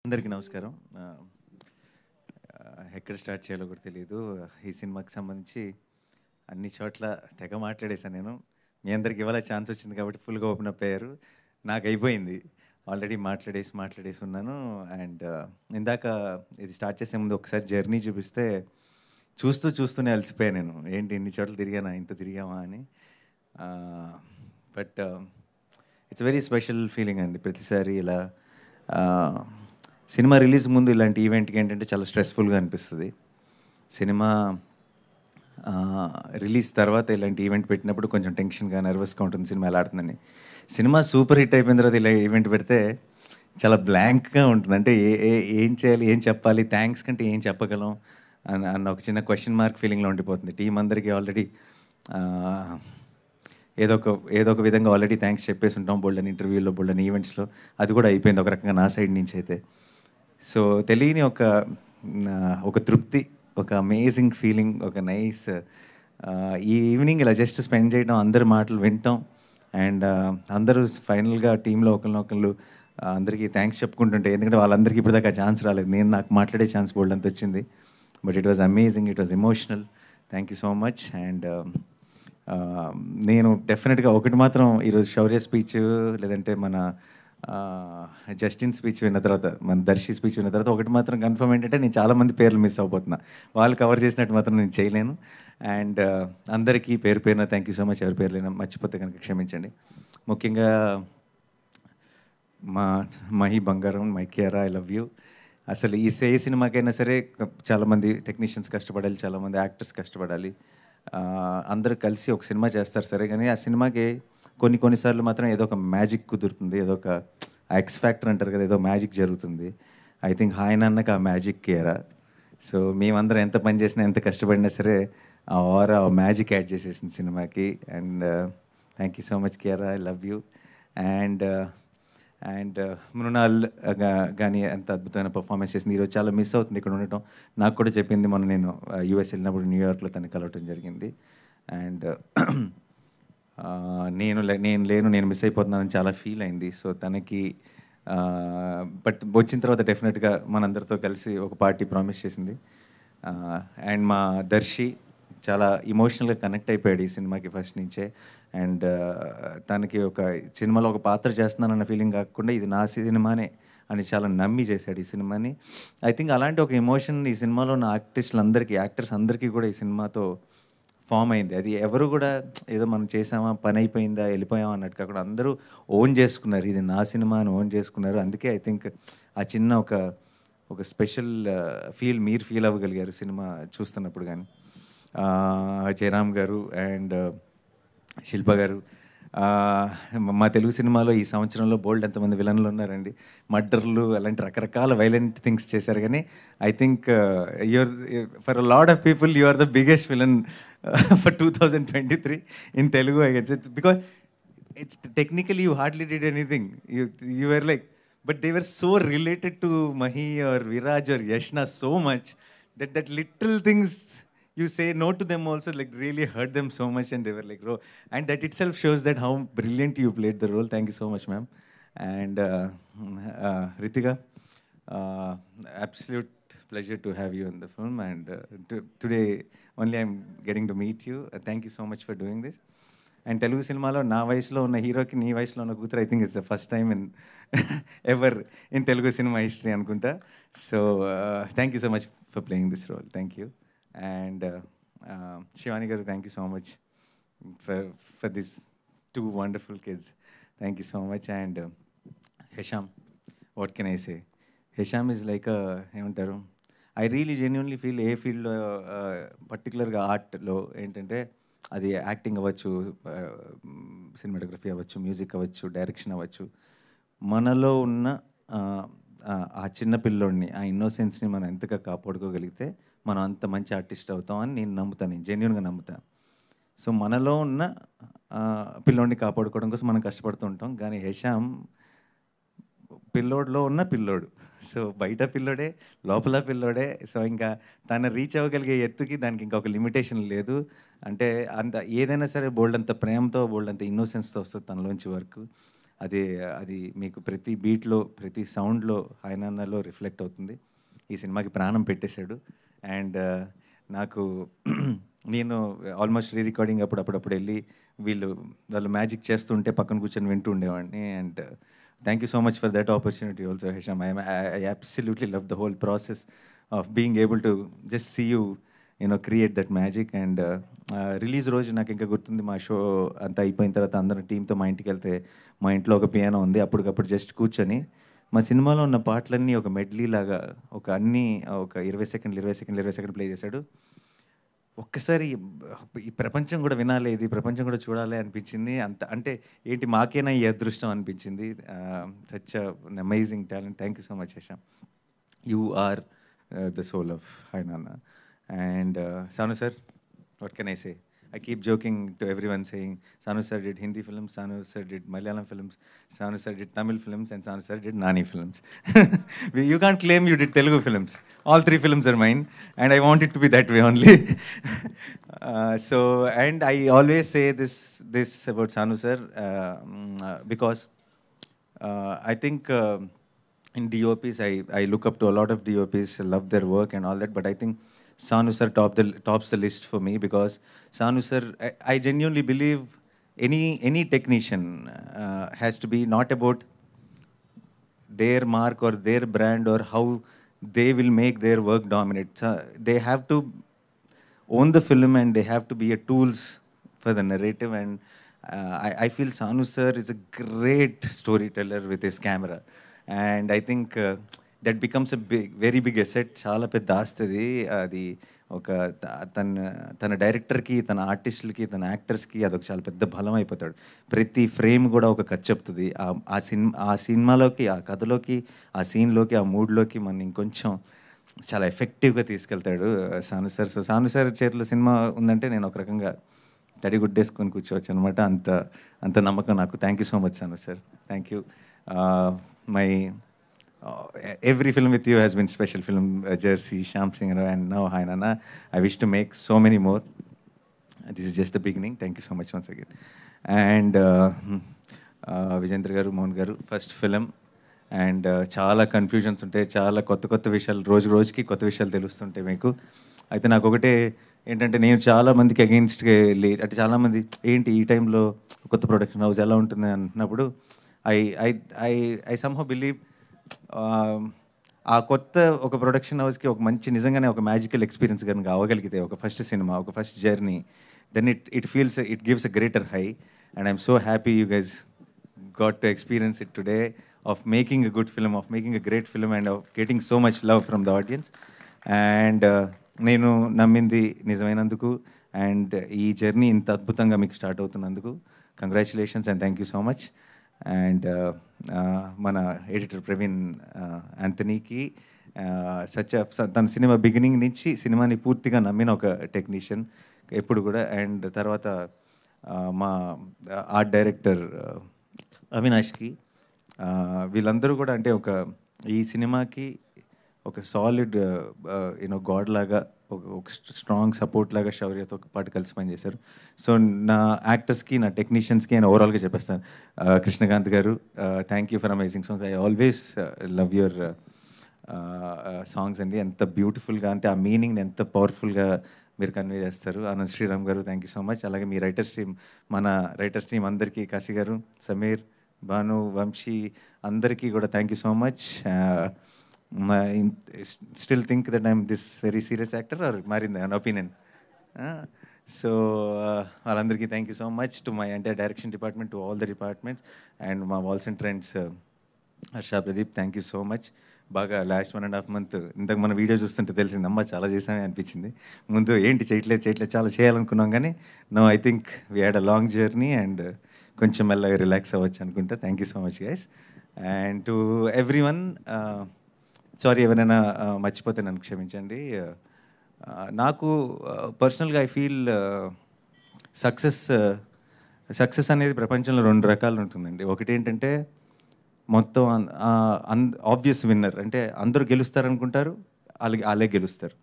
అందరికీ నమస్కారం. ఎక్కడ స్టార్ట్ చేయాలో కూడా తెలీదు. ఈ సినిమాకి సంబంధించి అన్ని చోట్ల తెగ మాట్లాడేశాను నేను. మీ అందరికి ఇవాళ ఛాన్స్ వచ్చింది కాబట్టి ఫుల్‌గా ఓపెన్ అప్ అయ్యారు. నాకయిపోయింది. ఆల్రెడీ మాట్లాడేసి ఉన్నాను. అండ్ ఇందాక ఇది స్టార్ట్ చేసే ముందు ఒకసారి జర్నీ చూపిస్తే చూస్తూనే అలసిపోయాను నేను. ఏంటి ఇన్ని చోట్ల తిరిగానా? ఇంత తిరిగామా అని. But it's very special feeling అండి. ప్రతిసారి ఇలా సినిమా రిలీజ్ ముందు ఇలాంటి ఈవెంట్‌కి ఏంటంటే చాలా స్ట్రెస్‌ఫుల్‌గా అనిపిస్తది. సినిమా రిలీజ్ తర్వాత ఇలాంటి ఈవెంట్ పెట్టినప్పుడు కొంచెం టెన్షన్‌గా, నర్వస్‌గా ఉంటుంది సినిమా ఎలా ఆడుతుందని. సినిమా సూపర్ హిట్ అయిపోయిన తర్వాత ఇలా ఈవెంట్ పెడితే చాలా బ్లాంక్‌గా ఉంటుంది. అంటే ఏ ఏ ఏం చేయాలి? ఏం చెప్పాలి? థాంక్స్ కంటే ఏం చెప్పగలం? అన్న ఒక చిన్న క్వెషన్ మార్క్ ఫీలింగ్‌లో ఉండిపోతుంది. టీమ్ అందరికీ ఆల్రెడీ ఆహ్, ఏదో ఒక ఏదో ఒక విధంగా ఆల్రెడీ థాంక్స్ చెప్పేసి ఉంటాం. బోలెడన్ని ఇంటర్వ్యూల్లో, బోలెడన్ని ఈవెంట్స్‌లో. అది కూడా అయిపోయింది ఒక రకంగా నా సైడ్ నుంచి అయితే. సో, తెలియని ఒక తృప్తి, ఒక అమేజింగ్ ఫీలింగ్, ఒక నైస్ ఈ ఈవినింగ్ ఇలా జస్ట్ స్పెండ్ చేయడం, అందరి మాటలు వినటం అండ్ అందరూ ఫైనల్‌గా టీమ్‌లో ఒకళ్ళనొకళ్ళు అందరికీ థాంక్స్ చెప్పుకుంటుంటే ఎందుకంటే వాళ్ళందరికీ ఇప్పటిదాకా ఛాన్స్ రాలేదు. నాకు మాట్లాడే ఛాన్స్ బోలెడంత వచ్చింది. But it was amazing. It was emotional. Thank you so much. And నేను డెఫినెట్‌గా ఒకటి మాత్రం ఈరోజు శౌర్య స్పీచ్ లేదంటే మన జస్టిన్ స్పీచ్ విన్న తర్వాత, మన దర్శి స్పీచ్ విన్న తర్వాత ఒకటి మాత్రం కన్ఫర్మ్ ఏంటంటే నేను చాలామంది పేర్లు మిస్ అవ్వబోతున్నా. వాళ్ళు కవర్ చేసినట్టు మాత్రం నేను చేయలేను. అండ్ అందరికీ పేరు పేరున థ్యాంక్ యూ సో మచ్. ఎవరి పేర్లైనా మర్చిపోతే కనుక క్షమించండి. ముఖ్యంగా మా మహి బంగారం, my Kiara, I love you. అసలు ఏ సినిమాకైనా సరే చాలామంది టెక్నీషియన్స్ కష్టపడాలి, చాలామంది యాక్టర్స్ కష్టపడాలి. అందరూ కలిసి ఒక సినిమా చేస్తారు సరే, కానీ ఆ సినిమాకి కొన్నిసార్లు మాత్రం ఏదో ఒక మ్యాజిక్ కుదురుతుంది. ఏదో ఒక ఎక్స్ ఫ్యాక్టర్ అంటారు కదా, ఏదో మ్యాజిక్ జరుగుతుంది. ఐ థింక్ హాయ్ నాన్నకి ఆ మ్యాజిక్ కియారా. సో మేమందరం ఎంత పని చేసినా, ఎంత కష్టపడినా సరే ఆ ఆ మ్యాజిక్ యాడ్ చేసేసింది సినిమాకి. And thank you so much Kiara, I love you. And Mrunal కానీ ఎంత అద్భుతమైన పర్ఫార్మెన్స్ చేసింది. ఈరోజు చాలా మిస్ అవుతుంది ఇక్కడ ఉండటం. నాకు కూడా చెప్పింది మొన్న నేను యూఎస్ వెళ్ళినప్పుడు న్యూయార్క్లో తను కలవటం జరిగింది. అండ్ నేను మిస్ అయిపోతున్నానని చాలా ఫీల్ అయింది. సో తనకి బట్ వచ్చిన తర్వాత డెఫినెట్గా మనందరితో కలిసి ఒక పార్టీ ప్రామిస్ చేసింది. అండ్ మా దర్శి చాలా ఇమోషనల్గా కనెక్ట్ అయిపోయాడు ఈ సినిమాకి ఫస్ట్ నుంచే. అండ్ తనకి ఒక సినిమాలో ఒక పాత్ర చేస్తున్నానన్న ఫీలింగ్ కాకుండా ఇది నా సినిమానే అని చాలా నమ్మి చేశాడు ఈ సినిమాని. ఐ థింక్ అలాంటి ఒక ఎమోషన్ ఈ సినిమాలో ఉన్న యాక్టర్స్ అందరికీ కూడా ఈ సినిమాతో ఫామ్ అయింది. అది ఎవరు కూడా ఏదో మనం చేసామా, పని అయిపోయిందా, వెళ్ళిపోయామా అన్నట్టు కాకుండా అందరూ ఓన్ చేసుకున్నారు. ఇది నా సినిమా అని ఓన్ చేసుకున్నారు. అందుకే ఐ థింక్ ఆ చిన్న ఒక స్పెషల్ మీరు ఫీల్ అవ్వగలిగారు సినిమా చూస్తున్నప్పుడు కానీ. జయరామ్ గారు అండ్ శిల్ప గారు, మా తెలుగు సినిమాలో ఈ సంవత్సరంలో బోల్డ్ ఎంతమంది విలన్లు ఉన్నారండి. మర్డర్లు అలాంటి రకరకాల వైలెంట్ థింగ్స్ చేశారు. కానీ I think you're for a lot of people you are the biggest villain for 2023 in Telugu. I gets it because it's technically you hardly did anything. You were like, but they were so related to Mahi or Viraj or Yashna so much that little things you say no to them also like really hurt them so much, and they were like, bro, and that itself shows that how brilliant you played the role. Thank you so much, ma'am. And Ritika, uh, absolute pleasure to have you in the film. And today only I'm getting to meet you. Thank you so much for doing this. And Telugu సినిమాలో నా వయసులో ఉన్న హీరోకి నీ వయసులో ఉన్న కూతురు I think it's the first time in ever in Telugu cinema history అనుకుంటా. So thank you so much for playing this role. Thank you. And Shivani garu, thank you so much for this two wonderful kids. Thank you so much. And Hesham, what can I say, Hesham is like ఏమంటారు, I really genuinely feel ఏ ఫీల్డ్లో పర్టికులర్గా ఆర్ట్లో ఏంటంటే అది acting అవ్వచ్చు, cinematography అవ్వచ్చు, music అవ్వచ్చు, direction అవ్వచ్చు, మనలో ఉన్న ఆ చిన్న పిల్లోడిని, ఆ ఇన్నోసెన్స్ని మనం ఎంతగా కాపాడుకోగలిగితే మనం అంత మంచి ఆర్టిస్ట్ అవుతామని నేను నమ్ముతాను. నేను జెన్యున్గా నమ్ముతాను. సో మనలో ఉన్న పిల్లోడిని కాపాడుకోవడం కోసం మనం కష్టపడుతూ ఉంటాం. కానీ హెషామ్ పిల్లోడిలో ఉన్న పిల్లోడు. సో బయట పిల్లోడే, లోపల పిల్లోడే. సో ఇంకా తను రీచ్ అవ్వగలిగే ఎత్తుకి దానికి ఇంకా ఒక లిమిటేషన్ లేదు. అంటే అంత ఏదైనా సరే బోల్డ్ అంత ప్రేమతో, బోల్డ్ అంత ఇన్నోసెన్స్తో వస్తుంది తనలోంచి వర్క్. అది అది మీకు ప్రతి బీట్లో ప్రతి సౌండ్లో హాయనాన్నలో రిఫ్లెక్ట్ అవుతుంది. ఈ సినిమాకి ప్రాణం పెట్టేశాడు. అండ్ నాకు నేను ఆల్మోస్ట్ రీ రికార్డింగ్ అప్పుడప్పుడు వెళ్ళి వాళ్ళు మ్యాజిక్ చేస్తుంటే పక్కన కూర్చొని వింటూ ఉండేవాడిని. And thank you so much for that opportunity also Hesham. I absolutely love the whole process of being able to just see you create that magic. And release రోజు నాకు ఇంకా గుర్తుంది, మా షో అంతా అయిపోయిన తర్వాత అందరం టీంతో మా ఇంటికి వెళ్తే మా ఇంట్లో ఒక పియానో ఉంది. అప్పటికప్పుడు జస్ట్ కూర్చొని మా సినిమాలో ఉన్న పాటలన్నీ ఒక మెడ్లీ లాగా ఒక 20 సెకండ్లు 20 సెకండ్లు 20 సెకండ్లు ప్లే చేశాడు. ఒక్కసారి ఈ ప్రపంచం కూడా వినాలి, ఇది ప్రపంచం కూడా చూడాలి అనిపించింది. అంత అంటే ఏంటి మాకేనా ఈ అదృష్టం అనిపించింది. Such amazing talent. Thank you so much Hesham. You are the soul of Hi Nana. And Sanu sir, what can I say? I keep joking to everyone saying Sanu sir did Hindi films, Sanu sir did Malayalam films, Sanu sir did Tamil films, and Sanu sir did Nani films. You can't claim you did Telugu films. All 3 films are mine, and I want it to be that way only. And I always say this about Sanu sir because I think in DOPs, I look up to a lot of DOPs, love their work and all that, but I think Sanu sir tops the list for me because Sanu sir, I genuinely believe any technician has to be not about their mark or their brand or how they will make their work dominate. So they have to own the film and they have to be a tools for the narrative. And I feel Sanu sir is a great storyteller with his camera. And I think that becomes a very big asset. చాలా పెద్ద ఆస్తుంది అది. ఒక తన డైరెక్టర్కి, తన ఆర్టిస్టులకి, తన యాక్టర్స్కి అదొక చాలా పెద్ద బలం అయిపోతాడు. ప్రతి ఫ్రేమ్ కూడా ఒక కథ చెప్తుంది. ఆ సినిమాలోకి, ఆ కథలోకి, ఆ సీన్లోకి, ఆ మూడ్లోకి మనం ఇంకొంచెం చాలా ఎఫెక్టివ్గా తీసుకెళ్తాడు సాను సార్. సో సాను సార్ చేతిలో సినిమా ఉందంటే నేను ఒక రకంగా తడిగుడ్డేసుకొని కూర్చోవచ్చు అనమాట. అంత నమ్మకం నాకు. Thank you so much Sanu sir. Thank you. Every film with you has been special. Film Jersey, Shyam Singh Rao, and now Hi Nana. I wish to make so many more. This is just the beginning. Thank you so much once again. And Vijendra garu, Mohan garu, first film. And చాలా confusions ఉంటాయి, చాలా కొత్త విషయాలు రోజుకి కొత్త విషయాలు తెలుస్తుంటాయి మీకు. అయితే నాకు ఒకటే ఏంటంటే, నేను చాలా మందికి అగెయిన్స్ట్గా వెళ్ళి, అంటే చాలామంది ఏంటి ఈ టైంలో కొత్త ప్రొడక్షన్ హౌస్ ఎలా ఉంటుంది అంటున్నప్పుడు ఐ సమ్హౌ బిలీవ్ ఆ కొత్త ఒక ప్రొడక్షన్ హౌస్కి ఒక మంచి నిజంగానే ఒక మ్యాజికల్ ఎక్స్పీరియన్స్ కనుక అవ్వగలిగితే, ఒక ఫస్ట్ సినిమా, ఒక first journey, then it gives a greater high. And I'm so happy you guys got to experience it today, of making a good film, of making a great film, and of getting so much love from the audience. And నేను నమ్మింది నిజమైనందుకు and ఈ journey ఇంత అద్భుతంగా మీకు start అవుతున్నందుకు congratulations and thank you so much. And మన editor Praveen యాంథనీకి తన సినిమా బిగినింగ్ నుంచి సినిమాని పూర్తిగా నమ్మిన ఒక టెక్నీషియన్ ఎప్పుడు కూడా. అండ్ తర్వాత మా ఆర్ట్ డైరెక్టర్ అవినాష్కి, వీళ్ళందరూ కూడా అంటే ఈ సినిమాకి ఒక సాలిడ్ గాడ్ లాగా, ఒక స్ట్రాంగ్ సపోర్ట్ లాగా శౌర్యతో పాటు కలిసి పనిచేశారు. సో నా యాక్టర్స్కి, నా టెక్నీషియన్స్కి నేను ఓవరాల్గా చెప్పేస్తాను. కృష్ణకాంత్ గారు, thank you for amazing songs. I always love your songs అండి. ఎంత బ్యూటిఫుల్గా, అంటే ఆ మీనింగ్ని ఎంత పవర్ఫుల్గా మీరు కన్వే చేస్తారు. ఆనంద్ శ్రీరామ్ గారు, థ్యాంక్ యూ సో మచ్. అలాగే మీ రైటర్స్ టీమ్, మన రైటర్స్ టీమ్ అందరికీ, కాశీ గారు, సమీర్, భాను, వంశీ, అందరికీ కూడా thank you so much. Still think that I'm this very serious actor or మారింది అన్ ఒపీనియన్. సో వాళ్ళందరికీ thank you so much. To my entire direction department, to all the departments, and మా walls and trends Harsha, Pradeep, thank you so much. బాగా last 1.5 month ఇంతకు మన video చూస్తుంటే తెలిసింది, అమ్మ చాలా చేసామే అనిపించింది. ముందు ఏంటి చేయట్లేదు చాలా చేయాలనుకున్నాం, కానీ no, I think we had a long journey and కొంచెం మెల్లగా రిలాక్స్ అవ్వచ్చు అనుకుంటా. Thank you so much guys. And to everyone, sorry ఎవరైనా మర్చిపోతే నన్ను క్షమించండి. నాకు పర్సనల్గా ఐ ఫీల్ సక్సెస్ అనేది ప్రపంచంలో 2 రకాలు ఉంటుందండి. ఒకటి ఏంటంటే మొత్తం ఆబ్వియస్ విన్నర్, అంటే అందరూ గెలుస్తారు అనుకుంటారు, అలాగే గెలుస్తారు.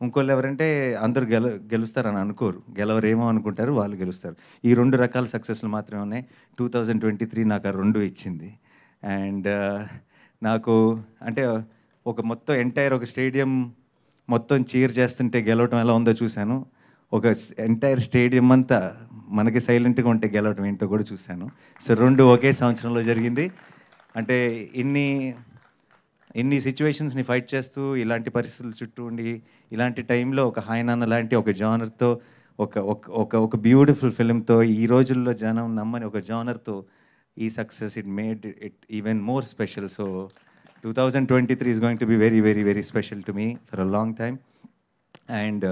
ఇంకోళ్ళు ఎవరంటే అందరూ గెలుస్తారని అనుకోరు, గెలవరేమో అనుకుంటారు, వాళ్ళు గెలుస్తారు. ఈ 2 రకాల సక్సెస్లు మాత్రమే ఉన్నాయి. 2023 నాకు ఆ 2 ఇచ్చింది. అండ్ నాకు అంటే ఒక మొత్తం ఎంటైర్ ఒక స్టేడియం మొత్తం చీర్ చేస్తుంటే గెలవటం ఎలా ఉందో చూశాను. ఒక ఎంటైర్ స్టేడియం అంతా మనకి సైలెంట్గా ఉంటే గెలవటం ఏంటో కూడా చూశాను. సో 2 ఒకే సంవత్సరంలో జరిగింది. అంటే ఇన్ని సిచ్యువేషన్స్ని ఫైట్ చేస్తూ ఇలాంటి పరిస్థితుల చుట్టూ ఉండి ఇలాంటి టైంలో ఒక హాయ్ నాన్న లాంటి ఒక జానర్తో ఒక ఒక ఒక ఒక బ్యూటిఫుల్ ఫిల్మ్తో ఈ రోజుల్లో జనం నమ్మని ఒక జానర్తో ఈ success it made it even more special. So 2023 is going to be very, very, very special to me for a long time. And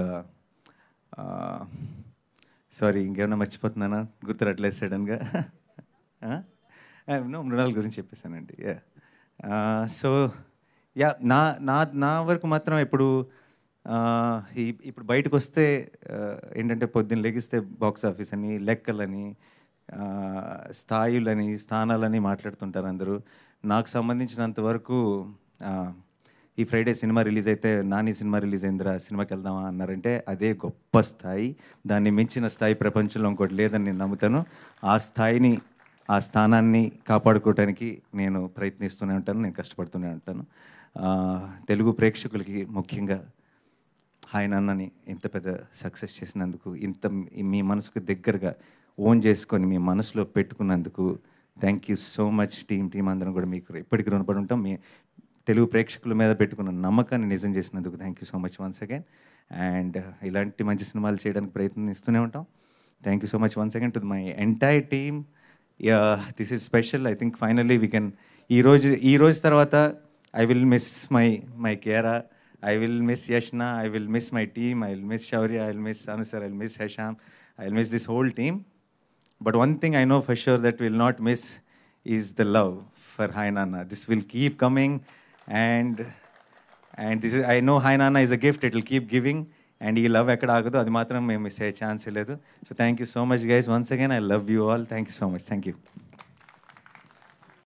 sorry, ఇంకేమన్నా మర్చిపోతున్నానా? గుర్తురట్లేదు సడన్గా. నో, మృణాల్ గురించి చెప్పేశానండి. సో యా, నా నా నా వరకు మాత్రం ఇప్పుడు బయటకు వస్తే ఏంటంటే పొద్దున్న లెగిస్తే బాక్స్ ఆఫీస్ అని, లెక్కలని, స్థాయిలని, స్థానాలని మాట్లాడుతుంటారు అందరూ. నాకు సంబంధించినంత వరకు ఈ ఫ్రైడే సినిమా రిలీజ్ అయితే, నాని సినిమా రిలీజ్ అయిందిరా సినిమాకి వెళ్దామా అన్నారంటే అదే గొప్ప స్థాయి. దాన్ని మించిన స్థాయి ప్రపంచంలో ఇంకోటి లేదని నేను నమ్ముతాను. ఆ స్థాయిని, ఆ స్థానాన్ని కాపాడుకోవడానికి నేను ప్రయత్నిస్తూనే ఉంటాను, నేను కష్టపడుతూనే ఉంటాను. తెలుగు ప్రేక్షకులకి ముఖ్యంగా హాయ్ నాన్నని ఇంత పెద్ద సక్సెస్ చేసినందుకు, ఇంత మీ మనసుకు దగ్గరగా ఓన్ చేసుకొని మీ మనసులో పెట్టుకున్నందుకు thank you so much. Team అందరం కూడా మీకు ఎప్పటికీ రుణపడి ఉంటాం. మీ తెలుగు ప్రేక్షకుల మీద పెట్టుకున్న నమ్మకాన్ని నిజం చేసినందుకు thank you so much once again. And ఇలాంటి మంచి సినిమాలు చేయడానికి ప్రయత్నిస్తూనే ఉంటాం. Thank you so much once again to my entire team. This is special. I think finally we can ఈ రోజు తర్వాత I will miss my Kera, I will miss Yashna, I will miss my team, I will miss Shaurya, I will miss Anu sir, I will miss Hesham, I will miss this whole team. But one thing I know for sure that we will not miss is the love for Hi Nana. This will keep coming, and this is, I know Hi Nana is a gift, it will keep giving, and ee love ekkada agadu, adi matram mem miss aye chance leddu. So thank you so much guys once again. I love you all. Thank you so much. Thank you.